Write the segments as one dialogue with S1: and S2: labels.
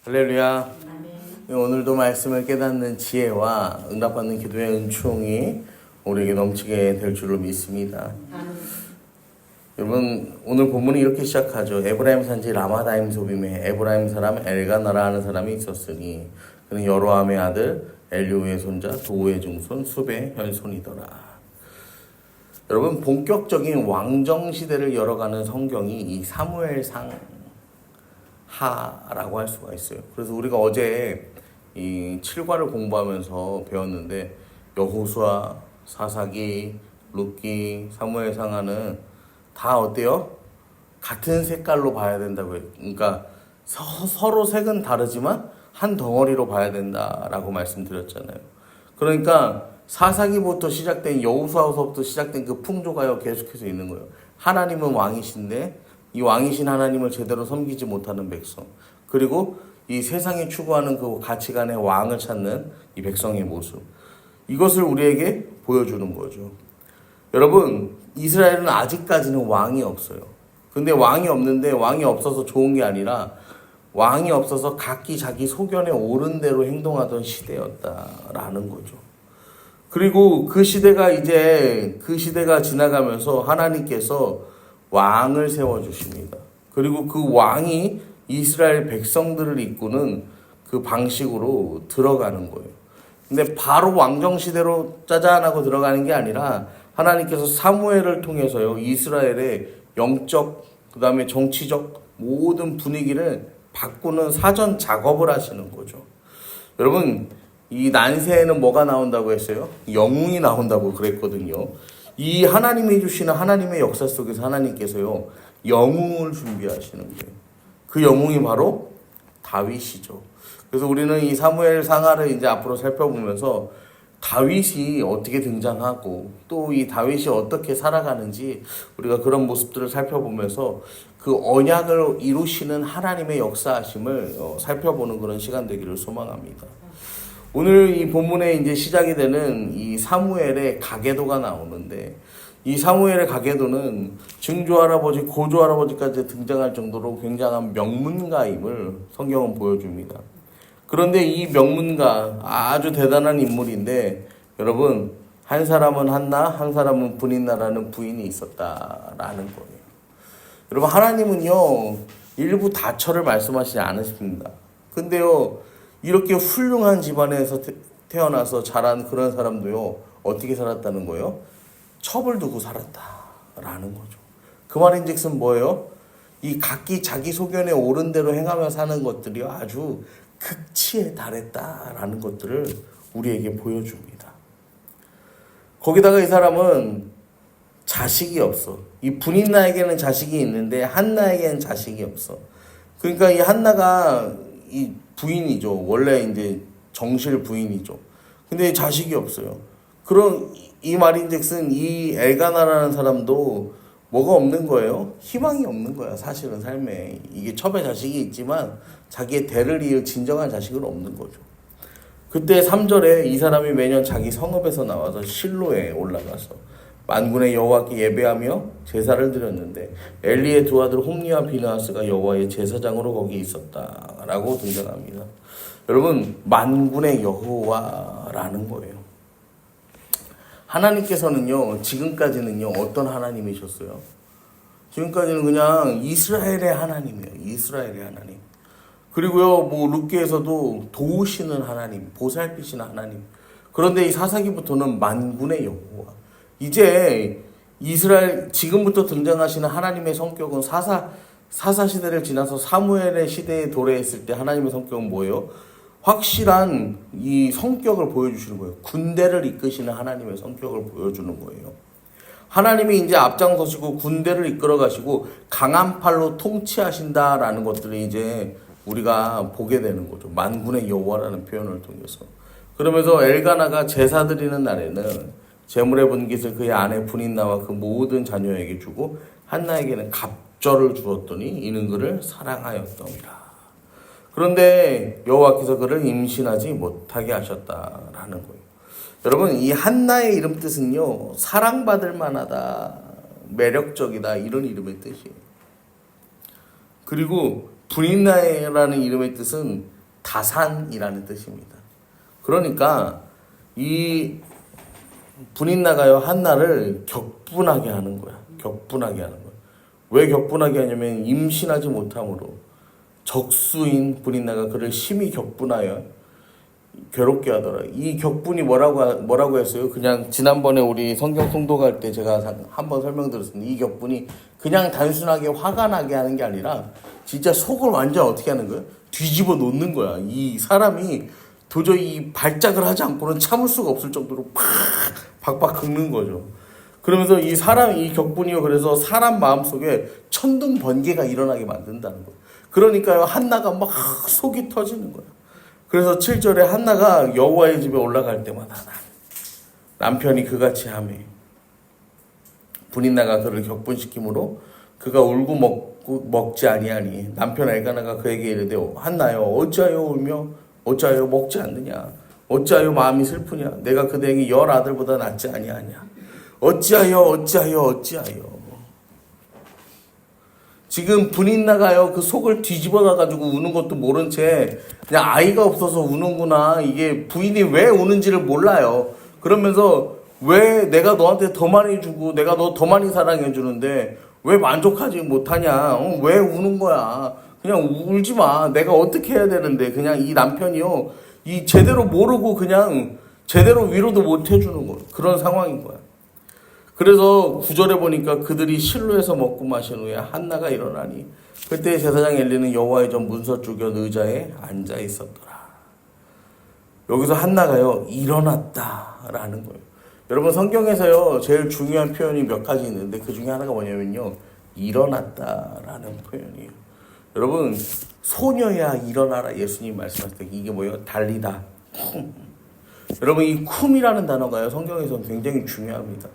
S1: 할렐루야.
S2: 아멘.
S1: 오늘도 말씀을 깨닫는 지혜와 응답받는 기도의 은총이 우리에게 넘치게 될 줄로 믿습니다.
S2: 아멘.
S1: 여러분, 오늘 본문이 이렇게 시작하죠. 에브라임 산지 라마다임 소빔에 에브라임 사람 엘가나라 하는 사람이 있었으니 그는 여로함의 아들 엘리후의 손자 도우의 증손 숲의 현손이더라. 여러분, 본격적인 왕정 시대를 열어가는 성경이 이 사무엘상 하라고 할 수가 있어요. 그래서 우리가 어제 이 7과를 공부하면서 배웠는데 여호수아, 사사기, 룻기, 사무엘상하는 다 어때요? 같은 색깔로 봐야 된다고 해요. 그러니까 서로 색은 다르지만 한 덩어리로 봐야 된다라고 말씀드렸잖아요. 그러니까 사사기부터 시작된 여호수아서부터 시작된 그 풍조가 계속해서 있는 거예요. 하나님은 왕이신데 이 왕이신 하나님을 제대로 섬기지 못하는 백성, 그리고 이 세상이 추구하는 그 가치관의 왕을 찾는 이 백성의 모습, 이것을 우리에게 보여주는 거죠. 여러분, 이스라엘은 아직까지는 왕이 없어요. 근데 왕이 없는데 왕이 없어서 좋은 게 아니라 왕이 없어서 각기 자기 소견에 옳은 대로 행동하던 시대였다라는 거죠. 그리고 그 시대가 지나가면서 하나님께서 왕을 세워주십니다. 그리고 그 왕이 이스라엘 백성들을 이끄는 그 방식으로 들어가는 거예요. 근데 바로 왕정시대로 짜잔하고 들어가는 게 아니라 하나님께서 사무엘을 통해서요, 이스라엘의 영적, 그 다음에 정치적 모든 분위기를 바꾸는 사전 작업을 하시는 거죠. 여러분, 이 난세에는 뭐가 나온다고 했어요? 영웅이 나온다고 그랬거든요. 이 하나님이 주시는 하나님의 역사 속에서 하나님께서요, 영웅을 준비하시는 거예요. 그 영웅이 바로 다윗이죠. 그래서 우리는 이 사무엘 상하를 이제 앞으로 살펴보면서 다윗이 어떻게 등장하고 또 이 다윗이 어떻게 살아가는지 우리가 그런 모습들을 살펴보면서 그 언약을 이루시는 하나님의 역사하심을 살펴보는 그런 시간 되기를 소망합니다. 오늘 이 본문에 이제 시작이 되는 이 사무엘의 가계도가 나오는데, 이 사무엘의 가계도는 증조할아버지, 고조할아버지까지 등장할 정도로 굉장한 명문가임을 성경은 보여줍니다. 그런데 이 명문가, 아주 대단한 인물인데, 여러분, 한 사람은 한나, 한 사람은 분인나라는 부인이 있었다라는 거예요. 여러분, 하나님은요, 일부 다처를 말씀하시지 않으십니다. 근데요, 이렇게 훌륭한 집안에서 태어나서 자란 그런 사람도요, 어떻게 살았다는 거예요? 첩을 두고 살았다라는 거죠. 그 말인즉슨 뭐예요? 이 각기 자기 소견에 옳은 대로 행하며 사는 것들이 아주 극치에 달했다라는 것들을 우리에게 보여줍니다. 거기다가 이 사람은 자식이 없어. 이 분인나에게는 자식이 있는데 한나에게는 자식이 없어. 그러니까 이 한나가 이 부인이죠. 원래 이제 정실 부인이죠. 근데 자식이 없어요. 그럼 이 말인즉슨 이 엘가나라는 사람도 뭐가 없는 거예요? 희망이 없는 거야. 사실은 삶에. 이게 첩에 자식이 있지만 자기의 대를 이을 진정한 자식은 없는 거죠. 그때 3절에 이 사람이 매년 자기 성읍에서 나와서 실로에 올라가서 만군의 여호와께 예배하며 제사를 드렸는데 엘리의 두 아들 홈리와 비느하스가 여호와의 제사장으로 거기 있었다라고 등장합니다. 여러분, 만군의 여호와라는 거예요. 하나님께서는요, 지금까지는요, 어떤 하나님이셨어요? 지금까지는 그냥 이스라엘의 하나님이에요. 이스라엘의 하나님. 그리고요, 룻기에서도 도우시는 하나님, 보살피시는 하나님. 그런데 이 사사기부터는 만군의 여호와. 이제 이스라엘, 지금부터 등장하시는 하나님의 성격은 사사 시대를 지나서 사무엘의 시대에 도래했을 때 하나님의 성격은 뭐예요? 확실한 이 성격을 보여주시는 거예요. 군대를 이끄시는 하나님의 성격을 보여주는 거예요. 하나님이 이제 앞장서시고 군대를 이끌어 가시고 강한 팔로 통치하신다라는 것들을 이제 우리가 보게 되는 거죠. 만군의 여호와라는 표현을 통해서. 그러면서 엘가나가 제사 드리는 날에는 제물의 분깃을 그의 아내 분인나와 그 모든 자녀에게 주고 한나에게는 갑절을 주었더니 이는 그를 사랑하였더니라. 그런데 여호와께서 그를 임신하지 못하게 하셨다라는 거예요. 여러분, 이 한나의 이름 뜻은요, 사랑받을 만하다, 매력적이다, 이런 이름의 뜻이에요. 그리고 분인나라는 이름의 뜻은 다산이라는 뜻입니다. 그러니까 이 분인 나가요 한나를 격분하게 하는 거야. 격분하게 하는 거야. 왜 격분하게 하냐면 임신하지 못함으로 적수인 분인 나가 그를 심히 격분하여 괴롭게 하더라. 이 격분이 뭐라고 했어요? 그냥 지난번에 우리 성경 통독할 때 제가 한번 설명드렸습니다. 이 격분이 그냥 단순하게 화가 나게 하는 게 아니라 진짜 속을 완전 어떻게 하는 거야? 뒤집어 놓는 거야. 이 사람이 도저히 발작을 하지 않고는 참을 수가 없을 정도로 박박 긁는 거죠. 그러면서 이 격분이요. 그래서 사람 마음속에 천둥 번개가 일어나게 만든다는 거예요. 그러니까요. 한나가 막 속이 터지는 거예요. 그래서 7절에 한나가 여호와의 집에 올라갈 때마다 남편이 그같이 하매 분인나가 그를 격분시키므로 그가 울고 먹지 아니하니 남편 엘가나가 그에게 이르되 한나여 어찌하여 울며 어찌하여 먹지 않느냐 어찌하여 마음이 슬프냐 내가 그대에게 10 아들보다 낫지 아니하냐 어찌하여 지금 분인나가요 그 속을 뒤집어놔가지고 우는 것도 모른 채 그냥 아이가 없어서 우는구나 이게 부인이 왜 우는지를 몰라요. 그러면서 왜 내가 너한테 더 많이 주고 내가 너 더 많이 사랑해 주는데 왜 만족하지 못하냐 왜 우는 거야 그냥 울지 마 내가 어떻게 해야 되는데 그냥 이 남편이요 이 제대로 모르고 그냥 제대로 위로도 못 해주는 거 그런 상황인 거야. 그래서 9절에 보니까 그들이 실로에서 먹고 마신 후에 한나가 일어나니 그때 제사장 엘리는 여호와의 전 문서 주변 의자에 앉아 있었더라. 여기서 한나가요 일어났다라는 거예요. 여러분 성경에서요 제일 중요한 표현이 몇 가지 있는데 그 중에 하나가 뭐냐면요 일어났다라는 표현이에요. 여러분 소녀야 일어나라 예수님 말씀하실 때 이게 뭐예요? 달리다. 여러분 이 쿰이라는 단어가요 성경에서는 굉장히 중요합니다.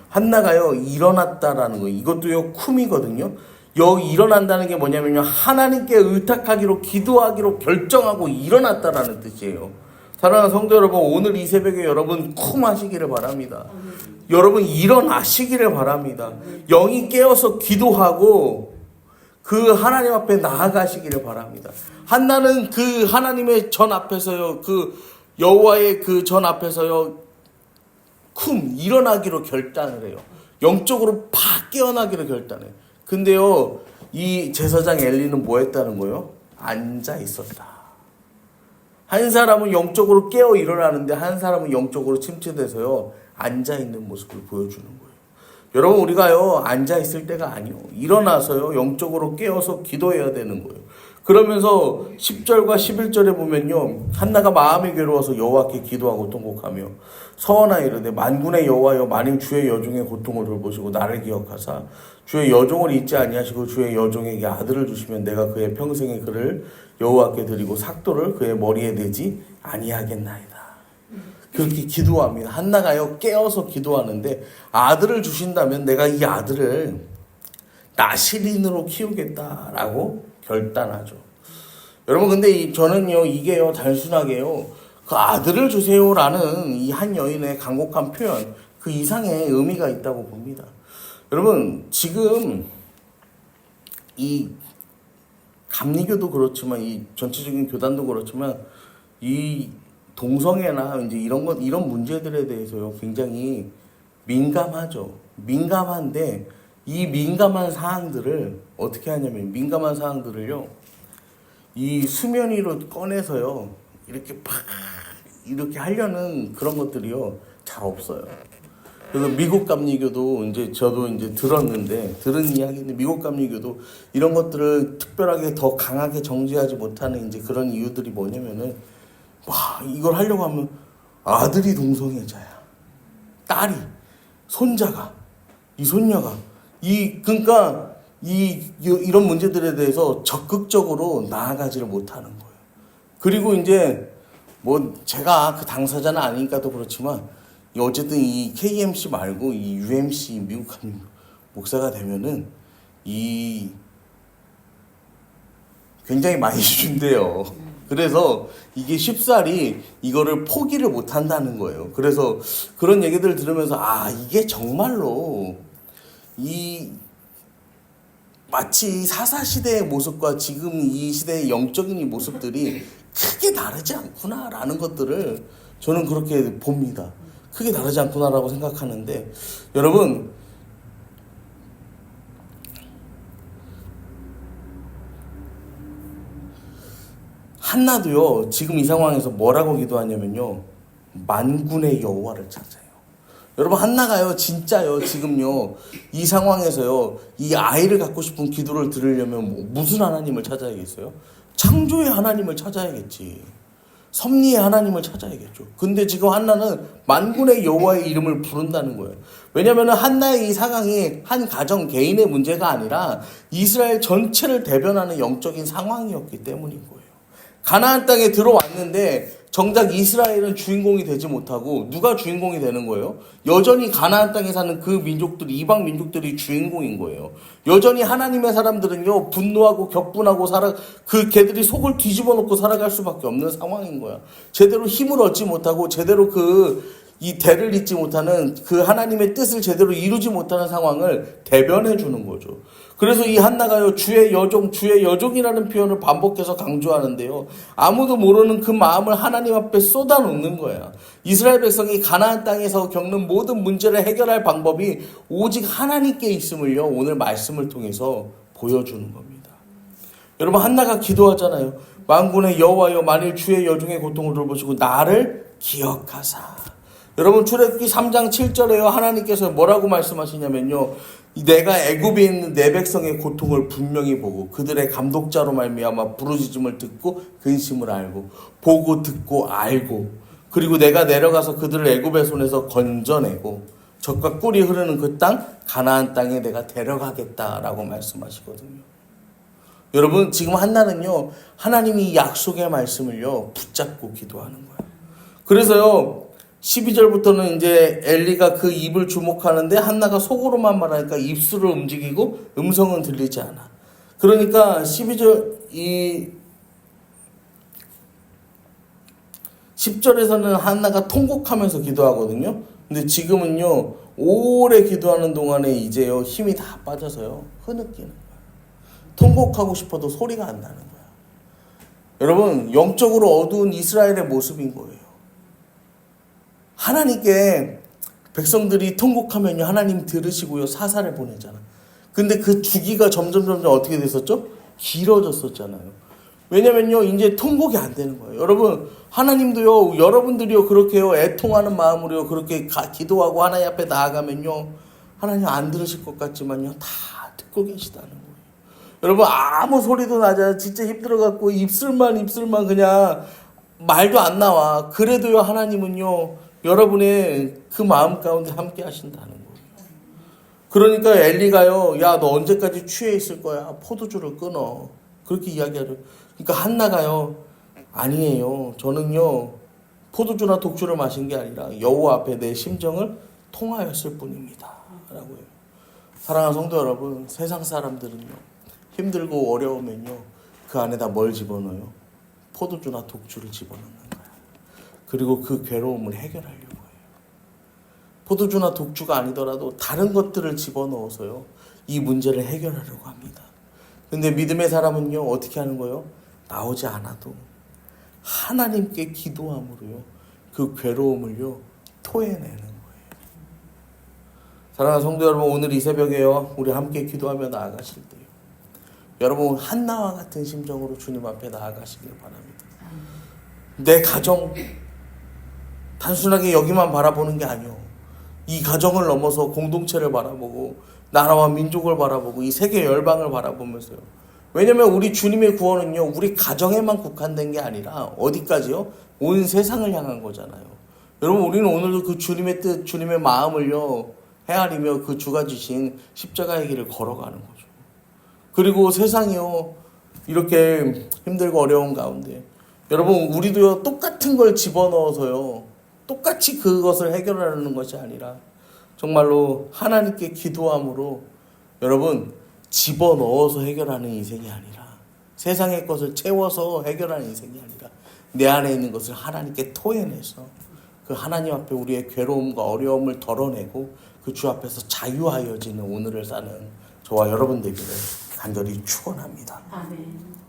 S1: 한나가요 일어났다라는 거 이것도요 쿰이거든요. 여기 일어난다는 게 뭐냐면요 하나님께 의탁하기로 기도하기로 결정하고 일어났다라는 뜻이에요. 사랑하는 성도 여러분 오늘 이 새벽에 여러분 쿰하시기를 바랍니다. 여러분 일어나시기를 바랍니다. 영이 깨어서 기도하고 그 하나님 앞에 나아가시기를 바랍니다. 한나는 그 하나님의 전 앞에서요 그 여호와의 그 전 앞에서요 일어나기로 결단을 해요. 영적으로 팍 깨어나기로 결단해요. 근데요 이 제사장 엘리는 뭐 했다는 거예요? 앉아 있었다. 한 사람은 영적으로 깨어 일어나는데 한 사람은 영적으로 침체돼서요 앉아 있는 모습을 보여주는 거예요. 여러분 우리가요 앉아 있을 때가 아니요 일어나서요 영적으로 깨어서 기도해야 되는 거예요. 그러면서 10절과 11절에 보면요 한나가 마음이 괴로워서 여호와께 기도하고 통곡하며 서원하여 이르되 만군의 여호와여 만일 주의 여종의 고통을 돌보시고 나를 기억하사 주의 여종을 잊지 아니하시고 주의 여종에게 아들을 주시면 내가 그의 평생에 그를 여호와께 드리고 삭도를 그의 머리에 대지 아니하겠나이다. 그렇게 기도합니다. 한나가요 깨어서 기도하는데 아들을 주신다면 내가 이 아들을 나실인으로 키우겠다라고 결단하죠. 여러분 근데 저는요 이게요 단순하게요 그 아들을 주세요라는 이 한 여인의 간곡한 표현 그 이상의 의미가 있다고 봅니다. 여러분 지금 이 감리교도 그렇지만 이 전체적인 교단도 그렇지만 이 동성애나 이제 이런 문제들에 대해서요 굉장히 민감하죠. 민감한데 이 민감한 사항들을 어떻게 하냐면 민감한 사항들을요 이 수면 위로 꺼내서요 이렇게 팍 이렇게 하려는 그런 것들이요 잘 없어요. 그래서 미국 감리교도 이제 저도 이제 들은 이야기인데 미국 감리교도 이런 것들을 특별하게 더 강하게 정죄하지 못하는 이제 그런 이유들이 뭐냐면은 이걸 하려고 하면 아들이 동성애자야, 딸이, 손자가, 이 손녀가 그러니까 이런 문제들에 대해서 적극적으로 나아가지를 못하는 거예요. 그리고 이제 뭐 제가 그 당사자는 아니니까도 그렇지만 어쨌든 이 KMC 말고 이 UMC 미국 감리교 목사가 되면은 굉장히 많이 준대요. 그래서 이게 쉽사리 이거를 포기를 못 한다는 거예요. 그래서 그런 얘기들을 들으면서 이게 정말로 마치 사사시대의 모습과 지금 이 시대의 영적인 이 모습들이 크게 다르지 않구나라는 것들을 저는 그렇게 봅니다. 크게 다르지 않구나라고 생각하는데, 여러분, 한나도요 지금 이 상황에서 뭐라고 기도하냐면요, 만군의 여호와를 찾아요. 여러분, 한나가요 진짜요 지금요 이 상황에서요 이 아이를 갖고 싶은 기도를 들으려면 무슨 하나님을 찾아야겠어요? 창조의 하나님을 찾아야겠지. 섭리의 하나님을 찾아야겠죠. 근데 지금 한나는 만군의 여호와의 이름을 부른다는 거예요. 왜냐하면 한나의 이 상황이 한 가정 개인의 문제가 아니라 이스라엘 전체를 대변하는 영적인 상황이었기 때문인 거예요. 가나안 땅에 들어왔는데 정작 이스라엘은 주인공이 되지 못하고 누가 주인공이 되는 거예요? 여전히 가나안 땅에 사는 그 민족들이, 이방 민족들이 주인공인 거예요. 여전히 하나님의 사람들은요 분노하고 격분하고 그 걔들이 속을 뒤집어 놓고 살아갈 수밖에 없는 상황인 거야. 제대로 힘을 얻지 못하고 제대로 이 대를 잇지 못하는 그 하나님의 뜻을 제대로 이루지 못하는 상황을 대변해 주는 거죠. 그래서 이 한나가요 주의 여종이라는 표현을 반복해서 강조하는데요, 아무도 모르는 그 마음을 하나님 앞에 쏟아놓는 거야. 이스라엘 백성이 가나안 땅에서 겪는 모든 문제를 해결할 방법이 오직 하나님께 있음을요 오늘 말씀을 통해서 보여주는 겁니다. 여러분, 한나가 기도하잖아요. 만군의 여호와여, 만일 주의 여종의 고통을 돌보시고 나를 기억하사. 여러분, 출애굽기 3장 7절에요 하나님께서 뭐라고 말씀하시냐면요, 내가 애굽에 있는 내 백성의 고통을 분명히 보고 그들의 감독자로 말미암아 부르짖음을 듣고 근심을 알고, 보고 듣고 알고, 그리고 내가 내려가서 그들을 애굽의 손에서 건져내고 젖과 꿀이 흐르는 그 땅 가나안 땅에 내가 데려가겠다라고 말씀하시거든요. 여러분, 지금 한나는요 하나님이 약속의 말씀을요 붙잡고 기도하는 거예요. 그래서요 12절부터는 이제 엘리가 그 입을 주목하는데 한나가 속으로만 말하니까 입술을 움직이고 음성은 들리지 않아. 그러니까 10절에서는 한나가 통곡하면서 기도하거든요. 근데 지금은요 오래 기도하는 동안에 이제요 힘이 다 빠져서요 흐느끼는 거야. 통곡하고 싶어도 소리가 안 나는 거야. 여러분, 영적으로 어두운 이스라엘의 모습인 거예요. 하나님께 백성들이 통곡하면요 하나님 들으시고요 사사를 보내잖아. 근데 그 주기가 점점 어떻게 됐었죠? 길어졌었잖아요. 왜냐면요 이제 통곡이 안 되는 거예요. 여러분, 하나님도요 여러분들이요 그렇게요 애통하는 마음으로요 그렇게 기도하고 하나님 앞에 나아가면요 하나님 안 들으실 것 같지만요 다 듣고 계시다는 거예요. 여러분, 아무 소리도 나지 않아. 진짜 힘들어갖고 입술만 그냥 말도 안 나와. 그래도요 하나님은요 여러분의 그 마음 가운데 함께 하신다는 거예요. 그러니까 엘리가요, 야, 너 언제까지 취해 있을 거야? 포도주를 끊어. 그렇게 이야기하죠. 그러니까 한나가요, 아니에요. 저는요 포도주나 독주를 마신 게 아니라 여호와 앞에 내 심정을 통하였을 뿐입니다. 라고요. 사랑하는 성도 여러분, 세상 사람들은요 힘들고 어려우면요 그 안에다 뭘 집어넣어요? 포도주나 독주를 집어넣는 거야. 그리고 그 괴로움을 해결하려고 해요. 포도주나 독주가 아니더라도 다른 것들을 집어넣어서요 이 문제를 해결하려고 합니다. 근데 믿음의 사람은요 어떻게 하는 거예요? 나오지 않아도 하나님께 기도함으로요 그 괴로움을요 토해내는 거예요. 사랑하는 성도 여러분, 오늘 이 새벽에요 우리 함께 기도하며 나아가실 때요 여러분 한나와 같은 심정으로 주님 앞에 나아가시길 바랍니다. 내 가정 단순하게 여기만 바라보는 게 아니요, 이 가정을 넘어서 공동체를 바라보고 나라와 민족을 바라보고 이 세계 열방을 바라보면서요. 왜냐면 우리 주님의 구원은요 우리 가정에만 국한된 게 아니라 어디까지요? 온 세상을 향한 거잖아요. 여러분, 우리는 오늘도 그 주님의 뜻, 주님의 마음을요 헤아리며 그 주가 주신 십자가의 길을 걸어가는 거죠. 그리고 세상이요 이렇게 힘들고 어려운 가운데 여러분, 우리도요 똑같은 걸 집어넣어서요 똑같이 그것을 해결하려는 것이 아니라 정말로 하나님께 기도함으로 여러분 집어넣어서 해결하는 인생이 아니라, 세상의 것을 채워서 해결하는 인생이 아니라 내 안에 있는 것을 하나님께 토해내서 그 하나님 앞에 우리의 괴로움과 어려움을 덜어내고 그 주 앞에서 자유하여지는 오늘을 사는 저와 여러분 되기를 간절히 축원합니다.
S2: 아멘.